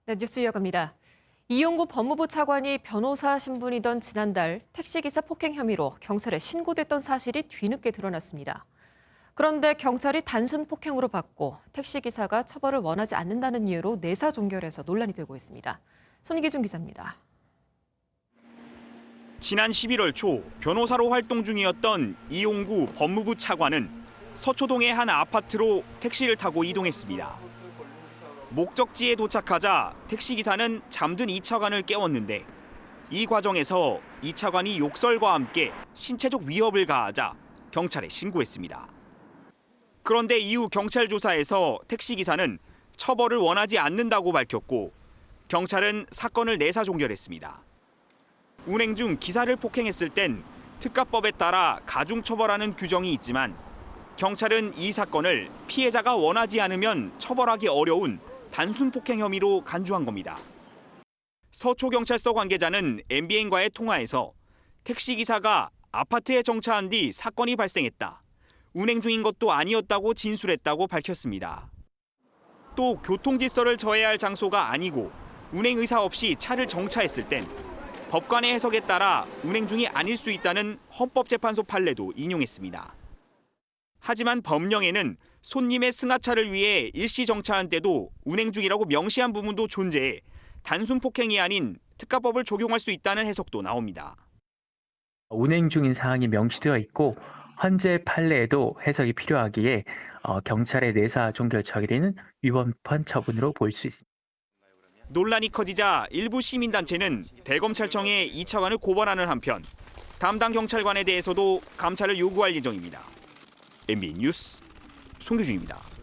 네, 뉴스 이어갑니다. 이용구 법무부 차관이 변호사 신분이던 지난달 택시기사 폭행 혐의로 경찰에 신고됐던 사실이 뒤늦게 드러났습니다. 그런데 경찰이 단순 폭행으로 받고 택시기사가 처벌을 원하지 않는다는 이유로 내사 종결해서 논란이 되고 있습니다. 손기준 기자입니다. 지난 11월 초 변호사로 활동 중이었던 이용구 법무부 차관은 서초동의 한 아파트로 택시를 타고 이동했습니다. 목적지에 도착하자 택시기사는 잠든 이 차관을 깨웠는데 이 과정에서 이 차관이 욕설과 함께 신체적 위협을 가하자 경찰에 신고했습니다. 그런데 이후 경찰 조사에서 택시기사는 처벌을 원하지 않는다고 밝혔고 경찰은 사건을 내사 종결했습니다. 운행 중 기사를 폭행했을 땐 특가법에 따라 가중처벌하는 규정이 있지만 경찰은 이 사건을 피해자가 원하지 않으면 처벌하기 어려운 단순 폭행 혐의로 간주한 겁니다. 서초경찰서 관계자는 MBN과의 통화에서 택시기사가 아파트에 정차한 뒤 사건이 발생했다. 운행 중인 것도 아니었다고 진술했다고 밝혔습니다. 또 교통질서를 저해야 할 장소가 아니고 운행 의사 없이 차를 정차했을 땐 법관의 해석에 따라 운행 중이 아닐 수 있다는 헌법재판소 판례도 인용했습니다. 하지만 법령에는 손님의 승하차를 위해 일시 정차한 때도 운행 중이라고 명시한 부분도 존재해 단순 폭행이 아닌 특가법을 적용할 수 있다는 해석도 나옵니다. 운행 중인 사항이 명시되어 있고 헌재 판례에도 해석이 필요하기에 경찰의 내사 종결 처리는 위헌판 처분으로 볼 수 있습니다. 논란이 커지자 일부 시민단체는 대검찰청에 이 차관을 고발하는 한편 담당 경찰관에 대해서도 감찰을 요구할 예정입니다. MBN 뉴스 송규준입니다.